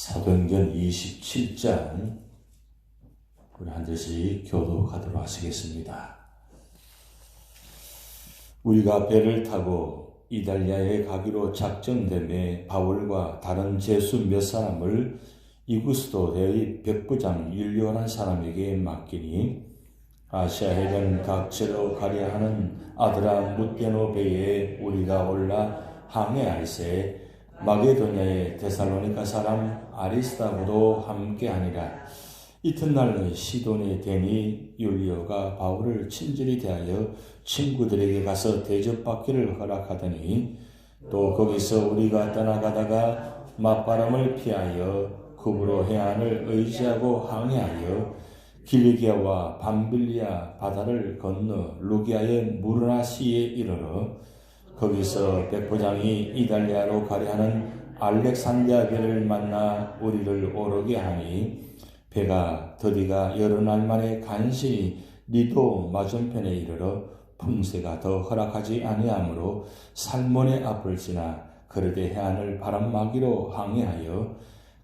사도행전 27장 우리 한 절씩 교독하도록 하시겠습니다. 우리가 배를 타고 이달리아에 가기로 작정되매 바울과 다른 제수 몇 사람을 이구스도의 백부장 율리오라는 사람에게 맡기니 아시아 해변 각지로 가려 하는 아드라 무테노 배에 우리가 올라 항해할세 마게도냐의 데살로니가 사람 아리스다고도 함께하니라. 이튿날 시돈의 대니 율리오가 바울을 친절히 대하여 친구들에게 가서 대접받기를 허락하더니 또 거기서 우리가 떠나가다가 맞바람을 피하여 쿠브로 해안을 의지하고 항해하여 길리기아와 밤빌리아 바다를 건너 루기아의 무르나시에 이르러 거기서 백부장이 이달리아로 가려 하는 알렉산드리아 배를 만나 우리를 오르게 하니 배가 더디가 여러 날 만에 간신히 리도 맞은편에 이르러 풍세가 더 허락하지 아니하므로 살몬의 앞을 지나 그르데 해안을 바람막이로 항해하여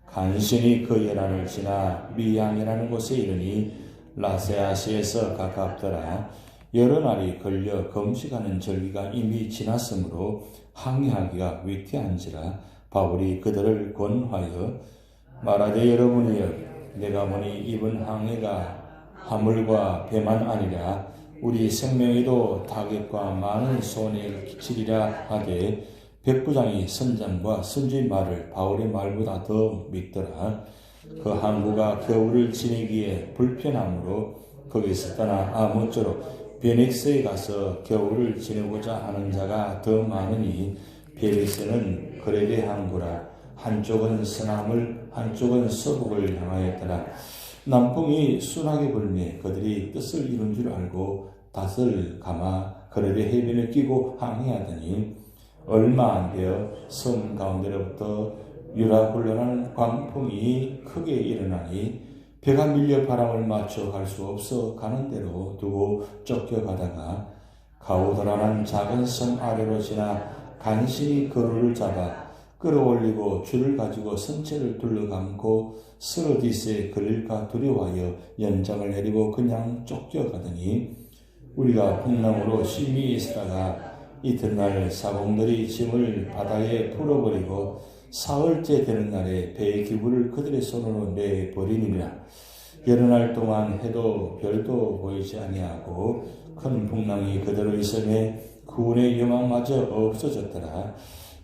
간신히 그 연안을 지나 미양이라는 곳에 이르니 라세아시에서 가깝더라. 여러 날이 걸려 금식하는 절기가 이미 지났으므로 항해하기가 위태한지라 바울이 그들을 권하여 말하되 여러분이여 내가 보니 이번 항해가 화물과 배만 아니라 우리 생명에도 타격과 많은 손해를 끼치리라 하되 백부장이 선장과 선주의 말을 바울의 말보다 더 믿더라. 그 항구가 겨울을 지내기에 불편하므로 거기서 떠나 아무쪼록 베닉스에 가서 겨울을 지내고자 하는 자가 더 많으니 베닉스는 그레데 항구라. 한쪽은 서남을 한쪽은 서북을 향하였더라. 남풍이 순하게 불매 그들이 뜻을 이룬 줄 알고 닷을 감아 그레데 해변을 끼고 항해하더니 얼마 안 되어 섬 가운데로부터 유라굴로라는 광풍이 크게 일어나니 배가 밀려 바람을 맞춰 갈 수 없어 가는 대로 두고 쫓겨가다가 가오도라는 작은 섬 아래로 지나 간신히 그루를 잡아 끌어올리고 줄을 가지고 선체를 둘러감고 스로디스에 걸릴까 두려워하여 연장을 내리고 그냥 쫓겨가더니 우리가 풍랑으로 심히 있다가 이튿날 사공들이 짐을 바다에 풀어버리고 사흘째 되는 날에 배의 기부를 그들의 손으로 내버리니라. 여러 날 동안 해도 별도 보이지 아니하고 큰 풍랑이 그대로 있음에 구원의 영광마저 없어졌더라.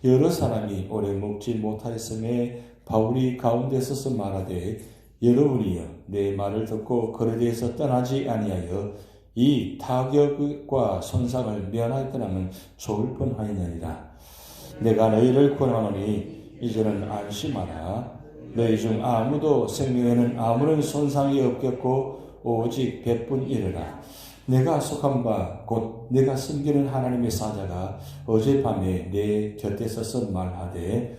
여러 사람이 오래 묵지 못하였음에 바울이 가운데 서서 말하되 여러분이여 내 말을 듣고 그레데에서 떠나지 아니하여 이 타격과 손상을 면하였더라면 좋을 뻔하였느니라. 내가 너희를 권하노니 이제는 안심하라. 너희 중 아무도 생명에는 아무런 손상이 없겠고 오직 배뿐이르라. 내가 속한 바 곧 내가 섬기는 하나님의 사자가 어젯밤에 내 곁에 서서 말하되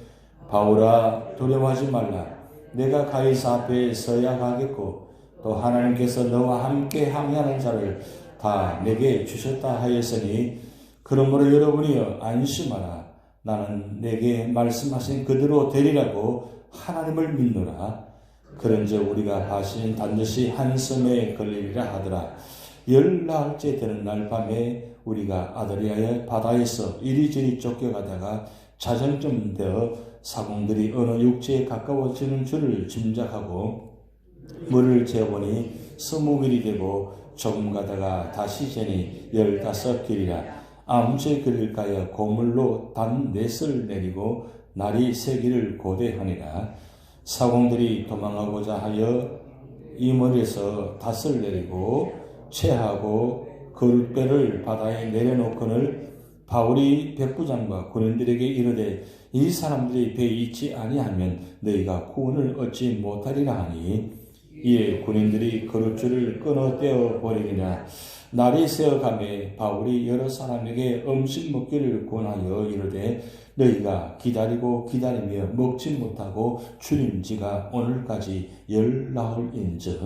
바울아 두려워하지 말라. 내가 가이사 앞에 서야 가겠고 또 하나님께서 너와 함께 항해하는 자를 다 내게 주셨다 하였으니 그러므로 여러분이여 안심하라. 나는 내게 말씀하신 그대로 되리라고 하나님을 믿노라. 그런즉 우리가 다시 반드시 한 섬에 걸리리라 하더라. 열나흘째 되는 날 밤에 우리가 아드리아의 바다에서 이리저리 쫓겨가다가 자정쯤 되어 사공들이 어느 육지에 가까워지는 줄을 짐작하고 물을 재보니 20길이 되고 조금 가다가 다시 재니 15길이라. 아무새 그릴까여 고물로 단 넷을 내리고 날이 새기를 고대하니라. 사공들이 도망하고자 하여 이머리에서 닷을 내리고 채하고 그릇배를 바다에 내려놓거늘 바울이 백부장과 군인들에게 이르되 이 사람들이 배에 있지 아니하면 너희가 구원을 얻지 못하리라 하니 이에 군인들이 그릇줄을 끊어 떼어 버리니라. 날이 새어가매 바울이 여러 사람에게 음식 먹기를 권하여 이르되 너희가 기다리고 기다리며 먹지 못하고 주님 지가 오늘까지 열나흘인즉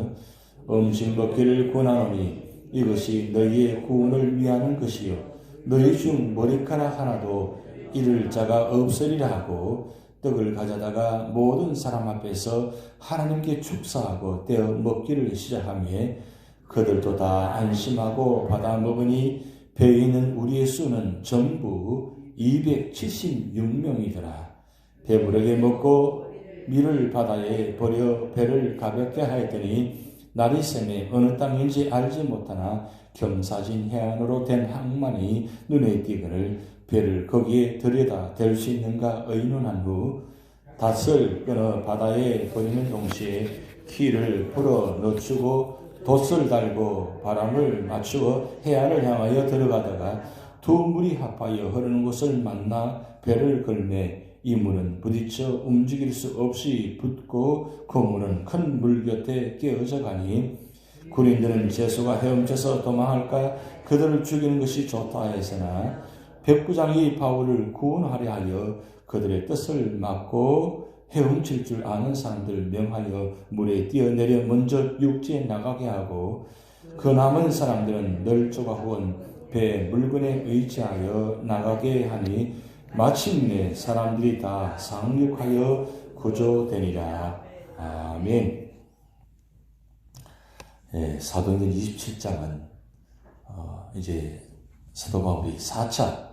음식 먹기를 권하노니 이것이 너희의 구원을 위하는 것이요 너희 중 머리카락 하나도 잃을 자가 없으리라 하고 떡을 가져다가 모든 사람 앞에서 하나님께 축사하고 떼어 먹기를 시작하며 그들도 다 안심하고 받아 먹으니 배에 있는 우리의 수는 전부 276명이더라. 배부르게 먹고 밀을 바다에 버려 배를 가볍게 하였더니 날이 새매 어느 땅인지 알지 못하나 경사진 해안으로 된 항만이 눈에 띄거늘 배를 거기에 들여다 댈 수 있는가 의논한 후 닷을 끊어 바다에 버리는 동시에 키를 풀어 늦추고 돛을 달고 바람을 맞추어 해안을 향하여 들어가다가 두 물이 합하여 흐르는 곳을 만나 배를 걸매 이 물은 부딪혀 움직일 수 없이 붙고 그 물은 큰 물 곁에 깨어져 가니 군인들은 제수가 헤엄쳐서 도망할까 그들을 죽이는 것이 좋다 했으나 백부장이 바울을 구원하려 하여 그들의 뜻을 막고 헤엄칠 줄 아는 사람들 명하여 물에 뛰어내려 먼저 육지에 나가게 하고 그 남은 사람들은 널조가 후원 배 물건에 의지하여 나가게 하니 마침내 사람들이 다 상륙하여 구조되니라. 아멘. 사도행전 27장은 이제 사도 바울이 4차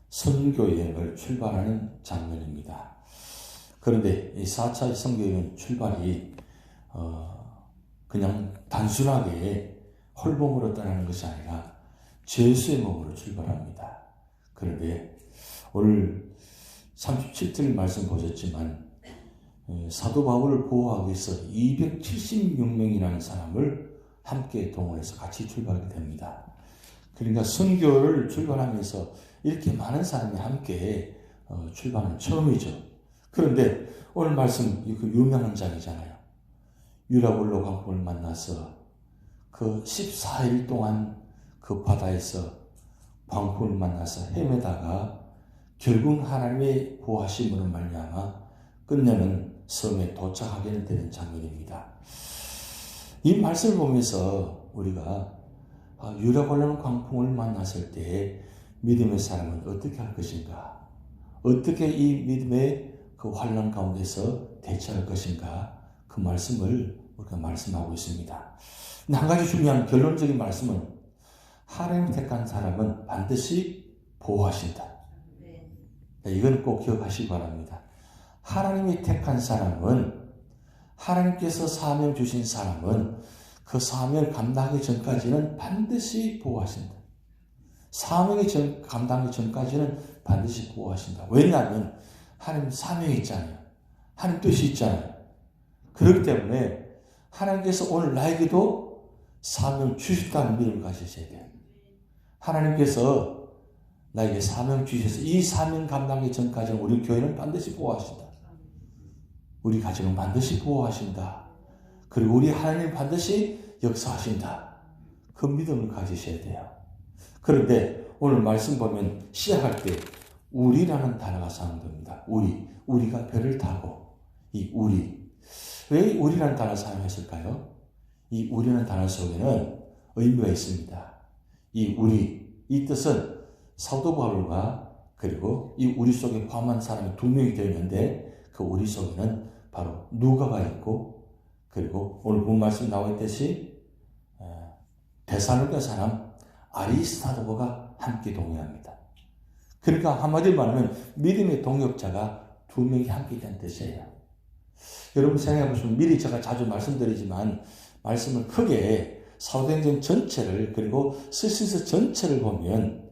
선교 여행을 출발하는 장면입니다. 그런데 이 4차 선교 여행 출발이 그냥 단순하게 홀몸으로 떠나는 것이 아니라 죄수의 몸으로 출발합니다. 그런데 오늘 37절 말씀 보셨지만 사도 바울을 보호하기 위해서 276명이라는 사람을 함께 동원해서 같이 출발하게 됩니다. 그러니까 선교를 출발하면서 이렇게 많은 사람이 함께 출발은 처음이죠. 그런데 오늘 말씀 그 유명한 장이잖아요. 유라굴로 광풍을 만나서 그 14일 동안 그 바다에서 광풍을 만나서 헤매다가 결국 하나님의 구하심으로 말미암아 끝내는 섬에 도착하게 되는 장면입니다. 이 말씀을 보면서 우리가 유라굴로 광풍을 만났을 때 믿음의 사람은 어떻게 할 것인가? 어떻게 이 믿음의 그 환난 가운데서 대처할 것인가? 그 말씀을 우리가 말씀하고 있습니다. 근데 한 가지 중요한 결론적인 말씀은 하나님 택한 사람은 반드시 보호하신다. 이건 꼭 기억하시기 바랍니다. 하나님이 택한 사람은 하나님께서 사명 주신 사람은 그 사명을 감당하기 전까지는 반드시 보호하신다. 사명이 감당하기 전까지는 반드시 보호하신다. 왜냐하면 하나님 사명이 있잖아요. 하나님 뜻이 있잖아요. 그렇기 때문에 하나님께서 오늘 나에게도 사명 주셨다는 믿음을 가지셔야 돼요. 하나님께서 나에게 사명 주셔서 이 사명 감당하기 전까지는 우리 교회는 반드시 보호하신다. 우리 가정은 반드시 보호하신다. 그리고 우리 하나님 반드시 역사하신다. 그 믿음을 가지셔야 돼요. 그런데 오늘 말씀 보면 시작할 때 우리라는 단어가 사용됩니다. 우리가 배를 타고 이 우리. 왜 우리라는 단어를 사용했을까요? 이 우리라는 단어 속에는 의미가 있습니다. 이 우리, 이 뜻은 사도 바울과 그리고 이 우리 속에 포함한 사람이 두 명이 되는데 그 우리 속에는 바로 누가가 있고 그리고 오늘 본 말씀 나와 있듯이 데살로니가 사람 아리스타도가 함께 동행합니다. 그러니까 한마디로 말하면 믿음의 동역자가 두 명이 함께 있다는 뜻이에요. 여러분 생각해 보시면 미리 제가 자주 말씀드리지만 말씀을 크게 사도행전 전체를 그리고 스시서 전체를 보면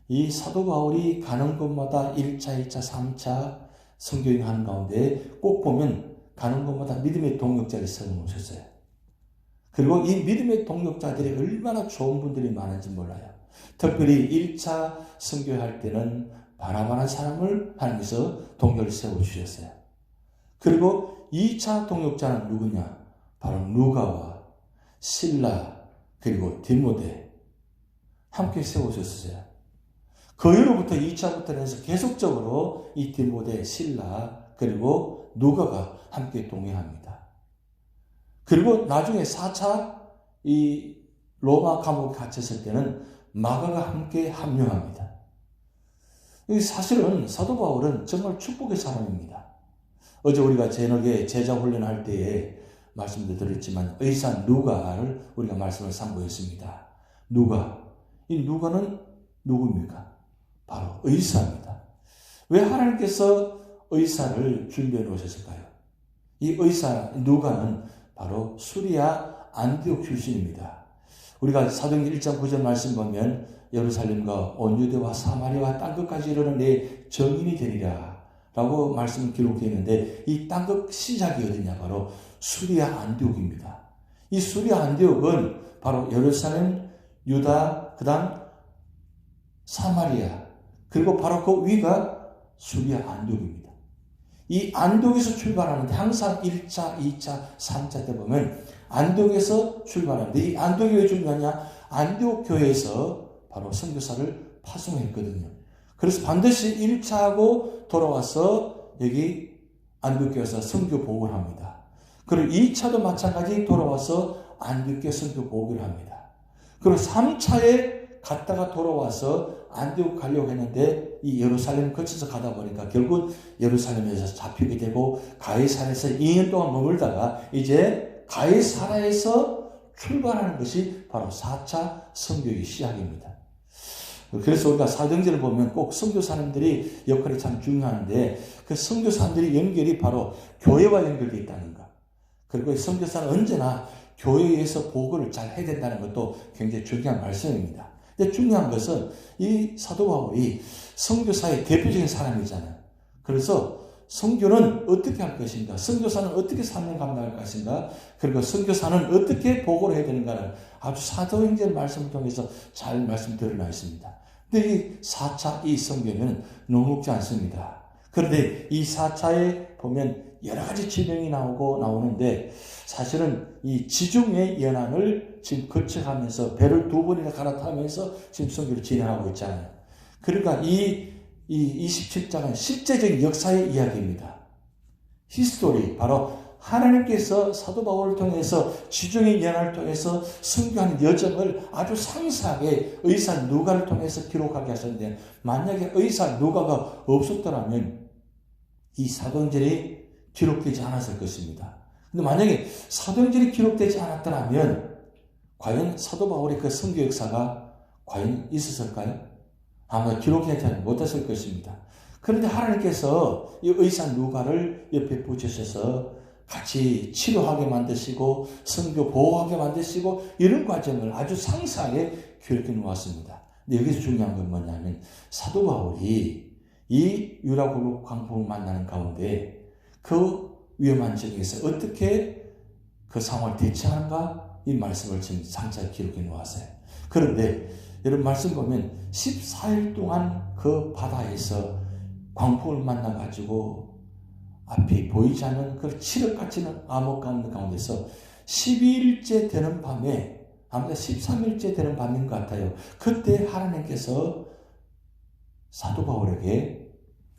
이 사도 바울이 가는 곳마다 1차, 2차, 3차 선교행하는 가운데 꼭 보면 가는 곳마다 믿음의 동역자를 세워놓으셨어요. 그리고 이 믿음의 동역자들이 얼마나 좋은 분들이 많은지 몰라요. 특별히 1차 선교할 때는 바나바라는 사람을 하나님께서 동역을 세워주셨어요. 그리고 2차 동역자는 누구냐? 바로 누가와 실라 그리고 디모데 함께 세워주셨어요. 그 이후로부터 2차부터 해서 계속적으로 이 디모데, 실라 그리고 누가가 함께 동행합니다. 그리고 나중에 4차 이 로마 감옥에 갇혔을 때는 마가가 함께 합류합니다. 사실은 사도 바울은 정말 축복의 사람입니다. 어제 우리가 저녁에 제자 훈련할 때에 말씀도 드렸지만 의사 누가를 우리가 말씀을 상고했습니다. 누가, 이 누가는 누구입니까? 바로 의사입니다. 왜 하나님께서 의사를 준비해 놓으셨을까요? 이 의사 누가는 바로 수리아 안디옥 출신입니다. 우리가 사도행전 1장 9절 말씀 보면 예루살렘과 온 유대와 사마리아와 땅끝까지 이르는 내 정인이 되리라 라고 말씀 기록되어 있는데, 이 땅끝 시작이 어디냐? 바로 수리아 안디옥입니다. 이 수리아 안디옥은 바로 예루살렘, 유다, 그 다음 사마리아, 그리고 바로 그 위가 수리아 안디옥입니다. 이 안디옥에서 출발하는데 항상 1차, 2차, 3차 때 보면 안디옥에서 출발하는데, 이 안디옥이 왜 중요하냐? 안디옥 교회에서 바로 선교사를 파송했거든요. 그래서 반드시 1차하고 돌아와서 여기 안디옥교회에서 선교 보고를 합니다. 그리고 2차도 마찬가지 돌아와서 안디옥교회 선교 보고를 합니다. 그리고 3차에 갔다가 돌아와서 안디옥 가려고 했는데 이 예루살렘 거쳐서 가다 보니까 결국 예루살렘에서 잡히게 되고 가이사랴에서 2년 동안 머물다가 이제 가이사랴에서 출발하는 것이 바로 4차 선교의 시작입니다. 그래서 우리가 사도행전을 보면 꼭 선교사님들이 역할이 참 중요한데, 그 선교사님들이 연결이 바로 교회와 연결되어 있다는 것, 그리고 선교사는 언제나 교회에서 보고를 잘 해야 된다는 것도 굉장히 중요한 말씀입니다. 근데 중요한 것은 이 사도 바울이 선교사의 대표적인 사람이잖아요. 그래서 선교는 어떻게 할 것인가, 선교사는 어떻게 사명 감당할 것인가, 그리고 선교사는 어떻게 보고를 해야 되는가를 아주 사도행전 말씀을 통해서 잘 말씀드러나 있습니다. 근데 이 4차 이 선교는 녹록지 않습니다. 그런데 이 4차에 보면 여러 가지 지명이 나오는데, 사실은 이 지중해 연안을 지금 거쳐가면서 배를 2번이나 갈아타면서 지금 선교를 진행하고 있잖아요. 그러니까 이 27장은 실제적인 역사의 이야기입니다. 히스토리, 바로 하나님께서 사도 바울을 통해서 지중해 연안을 통해서 선교하는 여정을 아주 상세하게 의사 누가를 통해서 기록하게 하셨는데, 만약에 의사 누가가 없었더라면 이 사도행전이 기록되지 않았을 것입니다. 근데 만약에 사도행전이 기록되지 않았더라면 과연 사도 바울의 그 선교 역사가 과연 있었을까요? 아마 기록하지 못했을 것입니다. 그런데 하나님께서 이 의사 누가를 옆에 붙이셔서 같이 치료하게 만드시고 선교 보호하게 만드시고 이런 과정을 아주 상세하게 기록해 놓았습니다. 근데 여기서 중요한 건 뭐냐면, 사도 바울이 이 유라굴로 광풍을 만나는 가운데 그 위험한 지역에서 어떻게 그 상황을 대처하는가, 이 말씀을 지금 상세하게 기록해 놓았어요. 그런데 여러분 말씀 보면 14일 동안 그 바다에서 광풍을 만나가지고 앞이 보이지 않는 그 칠흑같이는 암흑 가운데서 12일째 되는 밤에, 아무래도 13일째 되는 밤인 것 같아요. 그때 하나님께서 사도 바울에게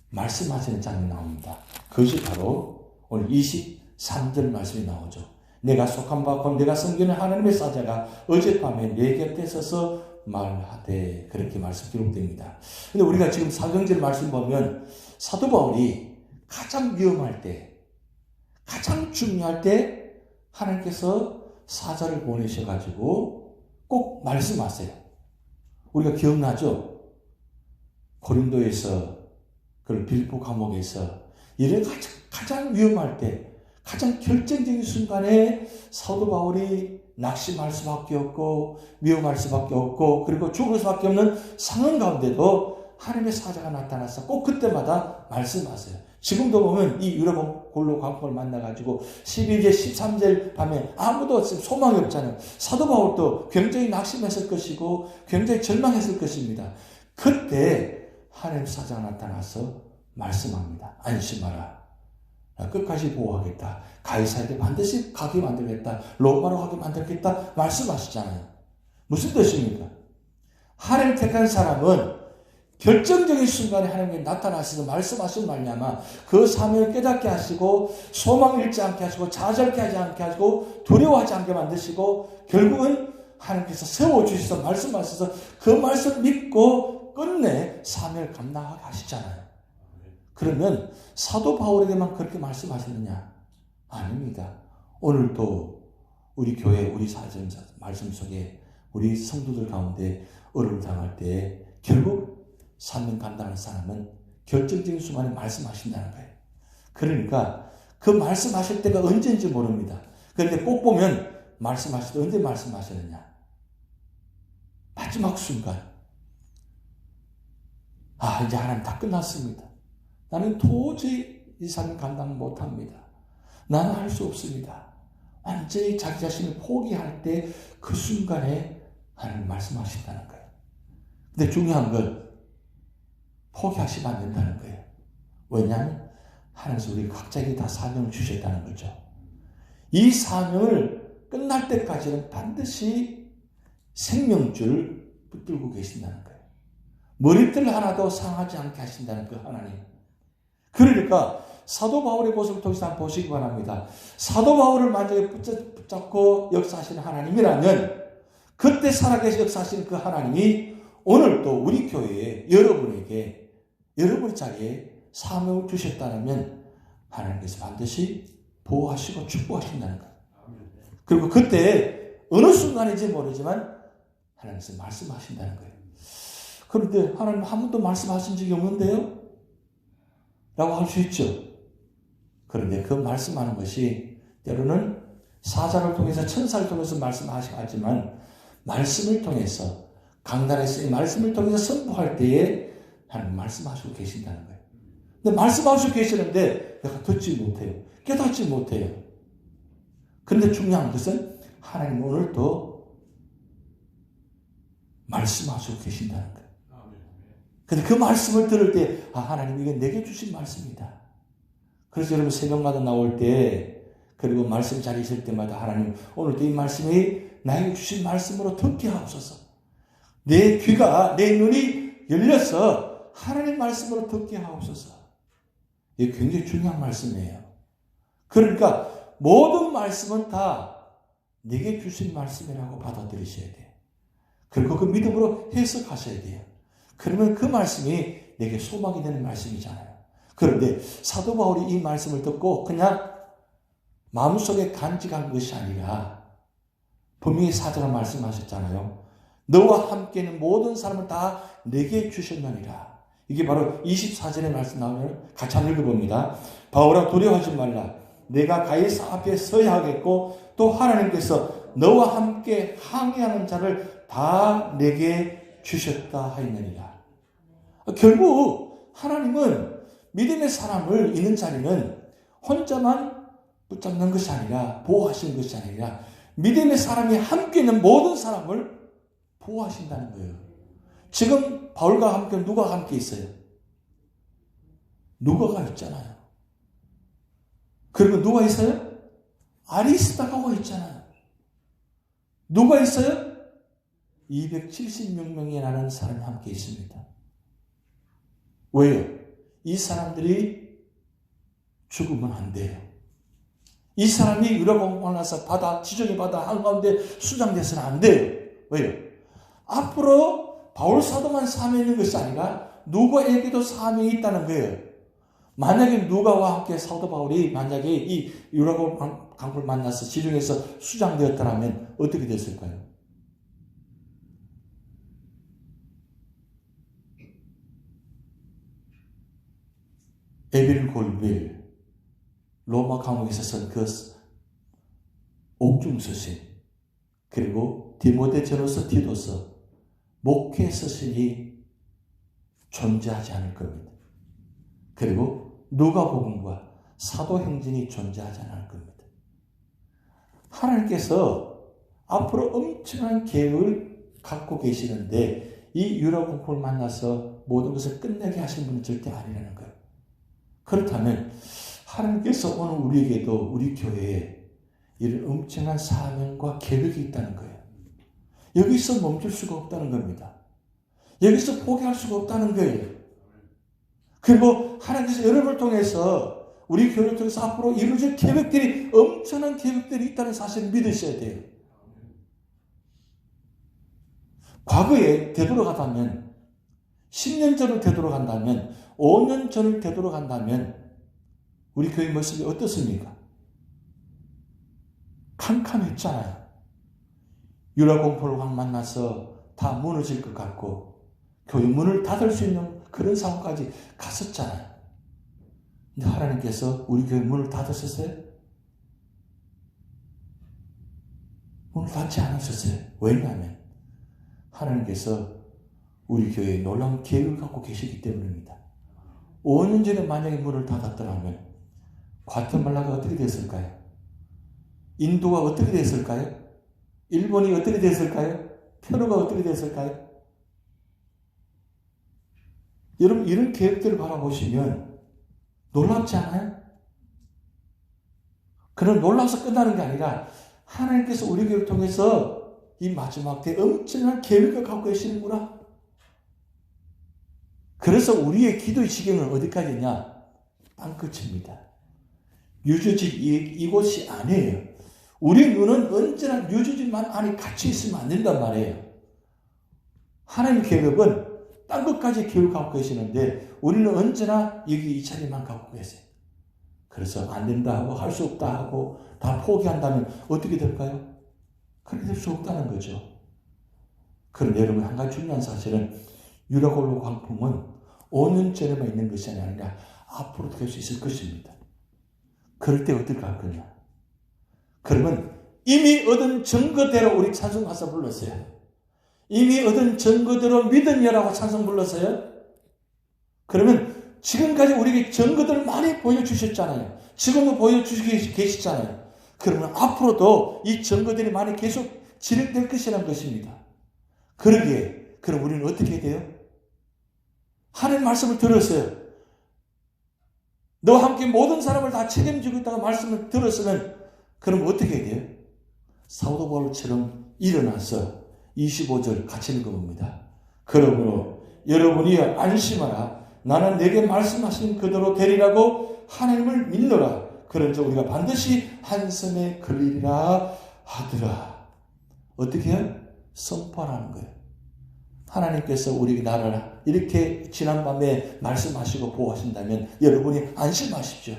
말씀하시는 장면이 나옵니다. 그것이 바로 오늘 23절 말씀이 나오죠. 내가 속한 바 곧 내가 섬기는 하나님의 사자가 어젯밤에 내 곁에 서서 말하되, 그렇게 말씀 기록됩니다. 근데 우리가 지금 사도행전 말씀 보면 사도 바울이 가장 위험할 때, 가장 중요할 때 하나님께서 사자를 보내셔가지고 꼭 말씀하세요. 우리가 기억나죠? 고린도에서, 그리고 빌보 감옥에서 이런 가장 위험할 때, 가장 결정적인 순간에 사도 바울이 낙심할 수밖에 없고 위험할 수밖에 없고 그리고 죽을 수밖에 없는 상황 가운데도 하나님의 사자가 나타나서 꼭 그때마다 말씀하세요. 지금도 보면 이 유라굴로 광풍을 만나가지고 12일, 13일 밤에 아무도 소망이 없잖아요. 사도 바울도 굉장히 낙심했을 것이고 굉장히 절망했을 것입니다. 그때 하나님 사자가 나타나서 말씀합니다. 안심하라. 끝까지 보호하겠다. 가이사랴에 반드시 가게 만들겠다. 로마로 가게 만들겠다. 말씀하시잖아요. 무슨 뜻입니까? 하나님 택한 사람은 결정적인 순간에 하나님이 나타나셔서 말씀하신 말미암아 그 사명을 깨닫게 하시고 소망을 잃지 않게 하시고 좌절케 하지 않게 하시고 두려워하지 않게 만드시고 결국은 하나님께서 세워주셔서 말씀하셔서 그 말씀 믿고 끝내 사명을 감당하게 하시잖아요. 그러면 사도 바울에게만 그렇게 말씀하셨느냐? 아닙니다. 오늘도 우리 교회, 우리 사전 말씀 속에 우리 성도들 가운데 어려움을 당할 때 결국 사명 감당하는 사람은 결정적인 순간에 말씀하신다는 거예요. 그러니까 그 말씀하실 때가 언제인지 모릅니다. 그런데 꼭 보면 말씀하실 때 언제 말씀하셨느냐? 마지막 순간. 이제 하나님 다 끝났습니다. 나는 도저히 이 삶을 감당 못합니다. 나는 할 수 없습니다. 완전히 자기 자신을 포기할 때 그 순간에 하나님 말씀하신다는 거예요. 근데 중요한 건 포기하시면 안 된다는 거예요. 왜냐하면 하나님께서 우리 각자에게 다 사명을 주셨다는 거죠. 이 사명을 끝날 때까지는 반드시 생명줄을 붙들고 계신다는 거예요. 머리털 하나도 상하지 않게 하신다는 그 하나님. 그러니까 사도 바울의 모습을 통해서 한번 보시기 바랍니다. 사도 바울을 만약에 붙잡고 역사하시는 하나님이라면 그때 살아계신 역사하시는 그 하나님이 오늘도 우리 교회에 여러분에게 여러분의 자리에 사명을 주셨다면 하나님께서 반드시 보호하시고 축복하신다는 거예요. 그리고 그때 어느 순간인지 모르지만 하나님께서 말씀하신다는 거예요. 그런데 하나님 한 번도 말씀하신 적이 없는데요? 라고 할 수 있죠. 그런데 그 말씀하는 것이 때로는 사자를 통해서 천사를 통해서 말씀하시지만 말씀을 통해서 강단에서 이 말씀을 통해서 선포할 때에 하나님 말씀하시고 계신다는 거예요. 근데 말씀하시고 계시는데 내가 듣지 못해요. 깨닫지 못해요. 그런데 중요한 것은 하나님 오늘도 말씀하시고 계신다는 거예요. 근데 그 말씀을 들을 때 하나님 이게 내게 주신 말씀이다. 그래서 여러분 새벽마다 나올 때 그리고 말씀 자리에 있을 때마다 하나님 오늘도 이 말씀이 나에게 주신 말씀으로 듣게 하옵소서. 내 귀가 내 눈이 열려서 하나님 말씀으로 듣게 하옵소서. 이게 굉장히 중요한 말씀이에요. 그러니까 모든 말씀은 다 내게 주신 말씀이라고 받아들이셔야 돼요. 그리고 그 믿음으로 해석하셔야 돼요. 그러면 그 말씀이 내게 소망이 되는 말씀이잖아요. 그런데 사도 바울이 이 말씀을 듣고 그냥 마음속에 간직한 것이 아니라 분명히 사도가 말씀하셨잖아요. 너와 함께는 모든 사람을 다 내게 주셨느니라. 이게 바로 24절의 말씀 나오면 같이 한번 읽어봅니다. 바울아 두려워하지 말라. 내가 가이사 앞에 서야 하겠고 또 하나님께서 너와 함께 항해하는 자를 다 내게 주셨다 하였느니라. 결국 하나님은 믿음의 사람을 있는 자리는 혼자만 붙잡는 것이 아니라 보호하시는 것이 아니라 믿음의 사람이 함께 있는 모든 사람을 보호하신다는 거예요. 지금 바울과 함께 누가 함께 있어요? 누가가 있잖아요. 그리고 누가 있어요? 아리스다가가 있잖아요. 누가 있어요? 276명이라는 사람이 함께 있습니다. 왜요? 이 사람들이 죽으면 안 돼요. 이 사람이 유라공항을 나서 지정의 바다 한가운데 수장돼서는 안 돼요. 왜요? 앞으로 바울 사도만 사명이 있는 것이 아니라 누가에게도 사명이 있다는 거예요. 만약에 누가와 함께 사도 바울이 만약에 이 유라공항을 만나서 지정해서 수장되었다면 어떻게 됐을까요? 에빌 골빌 로마 감옥에서 쓴 그 옥중 서신 그리고 디모데 전후서 디도서 목회 서신이 존재하지 않을 겁니다. 그리고 누가복음과 사도행전이 존재하지 않을 겁니다. 하나님께서 앞으로 엄청난 계획을 갖고 계시는데 이 유라공포를 만나서 모든 것을 끝내게 하신 분은 절대 아니라는 거예요. 그렇다면 하나님께서 오늘 우리에게도 우리 교회에 이런 엄청난 사명과 계획이 있다는 거예요. 여기서 멈출 수가 없다는 겁니다. 여기서 포기할 수가 없다는 거예요. 그리고 하나님께서 여러분을 통해서 우리 교회를 통해서 앞으로 이루어질 계획들이 엄청난 계획들이 있다는 사실을 믿으셔야 돼요. 과거에 되돌아가다면 10년 전을 되돌아간다면, 5년 전을 되돌아간다면 우리 교회 모습이 어떻습니까? 캄캄했잖아요. 유라공포를 확 만나서 다 무너질 것 같고 교회 문을 닫을 수 있는 그런 상황까지 갔었잖아요. 근데 하나님께서 우리 교회 문을 닫으셨어요? 문을 닫지 않으셨어요. 왜냐하면 하나님께서 우리 교회에 놀라운 계획을 갖고 계시기 때문입니다. 5년 전에 만약에 문을 닫았더라면 과테말라가 어떻게 됐을까요? 인도가 어떻게 됐을까요? 일본이 어떻게 됐을까요? 페루가 어떻게 됐을까요? 여러분, 이런 계획들을 바라보시면 놀랍지 않아요? 그런 놀라서 끝나는 게 아니라 하나님께서 우리 교회를 통해서 이 마지막 때 엄청난 계획을 갖고 계시는구나. 그래서 우리의 기도의 지경은 어디까지냐? 땅끝입니다. 유저지 이곳이 아니에요. 우리 눈은 언제나 유저지만 안에 갇혀 있으면 안 된단 말이에요. 하나님 계획은 땅끝까지 계획을 갖고 계시는데 우리는 언제나 여기 이 자리만 갖고 계세요. 그래서 안 된다 하고 할 수 없다 하고 다 포기한다면 어떻게 될까요? 그렇게 될 수 없다는 거죠. 그런데 여러분, 한 가지 중요한 사실은 유라골로 광풍은 5년 전에만 있는 것이 아니라 앞으로도 될 수 있을 것입니다. 그럴 때 어떻게 할 거냐? 그러면 이미 얻은 증거대로 우리 찬송 가서 불렀어요. 이미 얻은 증거대로 믿음이라고 찬송 불렀어요. 그러면 지금까지 우리에게 증거들을 많이 보여주셨잖아요. 지금도 보여주시고 계시잖아요. 그러면 앞으로도 이 증거들이 많이 계속 진행될 것이라는 것입니다. 그러기에 그럼 우리는 어떻게 해야 돼요? 하나님 말씀을 들었어요. 너와 함께 모든 사람을 다 책임지고 있다가 말씀을 들었으면 그럼 어떻게 해야 돼요? 사도 바울처럼 일어나서 25절 같이 읽어봅니다. 그러므로 여러분이 안심하라. 나는 내게 말씀하신 그대로 되리라고 하나님을 믿노라. 그런즉 우리가 반드시 한섬에 걸리리라 하더라. 어떻게 해요? 선포하는 거예요. 하나님께서 우리 나라를 이렇게 지난밤에 말씀하시고 보호하신다면 여러분이 안심하십시오.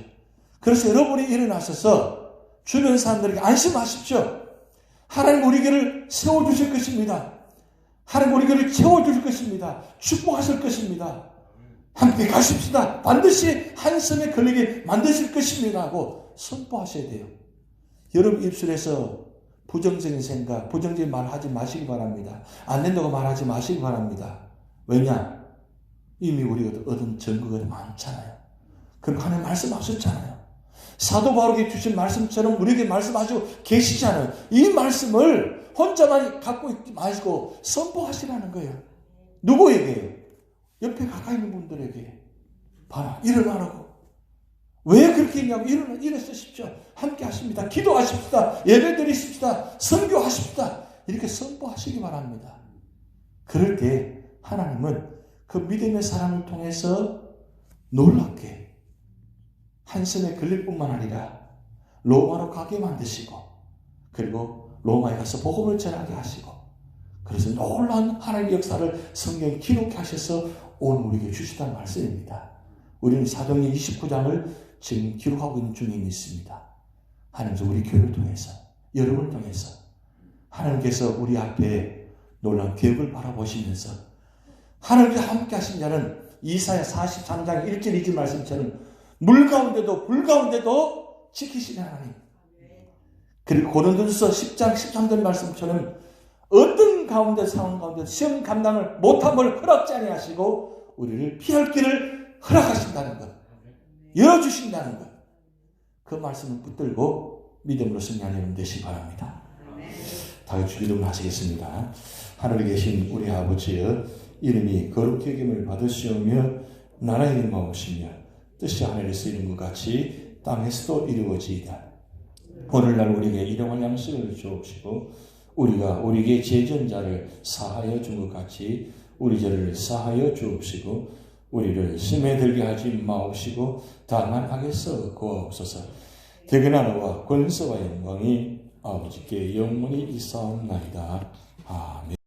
그래서 여러분이 일어나셔서 주변 사람들에게 안심하십시오. 하나님 우리 교회를 세워주실 것입니다. 하나님 우리 교회를 채워주실 것입니다. 축복하실 것입니다. 함께 가십시다. 반드시 한섬에 걸리게 만드실 것입니다 하고 선포하셔야 돼요. 여러분 입술에서 부정적인 생각, 부정적인 말 하지 마시기 바랍니다. 안 된다고 말하지 마시기 바랍니다. 왜냐? 이미 우리가 얻은 증거가 많잖아요. 그리고 하나님 말씀하셨잖아요. 사도 바울에게 주신 말씀처럼 우리에게 말씀하시고 계시잖아요. 이 말씀을 혼자만 갖고 있지 마시고 선포하시라는 거예요. 누구에게요? 옆에 가까이 있는 분들에게. 봐라, 일어나라고. 왜 그렇게 했냐고 일어서십시오. 함께 하십니다. 기도하십시다. 예배 드리십시다. 선교하십시다. 이렇게 선포하시기 바랍니다. 그럴 때 하나님은 그 믿음의 사람을 통해서 놀랍게 한섬에 걸릴 뿐만 아니라 로마로 가게 만드시고 그리고 로마에 가서 복음을 전하게 하시고 그래서 놀라운 하나님의 역사를 성경에 기록해 하셔서 오늘 우리에게 주시다는 말씀입니다. 우리는 사도행전 29장을 지금 기록하고 있는 중에 있습니다. 하나님께서 우리 교회를 통해서 여러분을 통해서 하나님께서 우리 앞에 놀라운 계획을 바라보시면서 하나님께서 함께 하신 자는 이사야 43장 1절 2절 말씀처럼 물 가운데도 불 가운데도 지키시는 하나님. 그리고 고린도전서 10장 13절 말씀처럼 어떤 가운데 상황 가운데 시험 감당을 못함을 허락지 아니하시고 우리를 피할 길을 허락하신다는 것. 열어주신다는 것. 그 말씀을 붙들고 믿음으로 승리하는 여러분 되시기 바랍니다. 다 같이 기도를 하시겠습니다. 하늘에 계신 우리 아버지여 이름이 거룩히 여김을 받으시오며 나라의 임하옵시며 뜻이 하늘에서 이룬 것 같이 땅에서도 이루어지이다. 오늘날 우리에게 일용할 양식을 주옵시고 우리가 우리에게 죄전자를 사하여 준 것 같이 우리 죄를 사하여 주옵시고 우리를 심에 들게 하지 마옵시고 다만 하게 써 구하옵소서. 대개나 너와 권세와 영광이 아버지께 영원히 있사옵나이다. 아멘.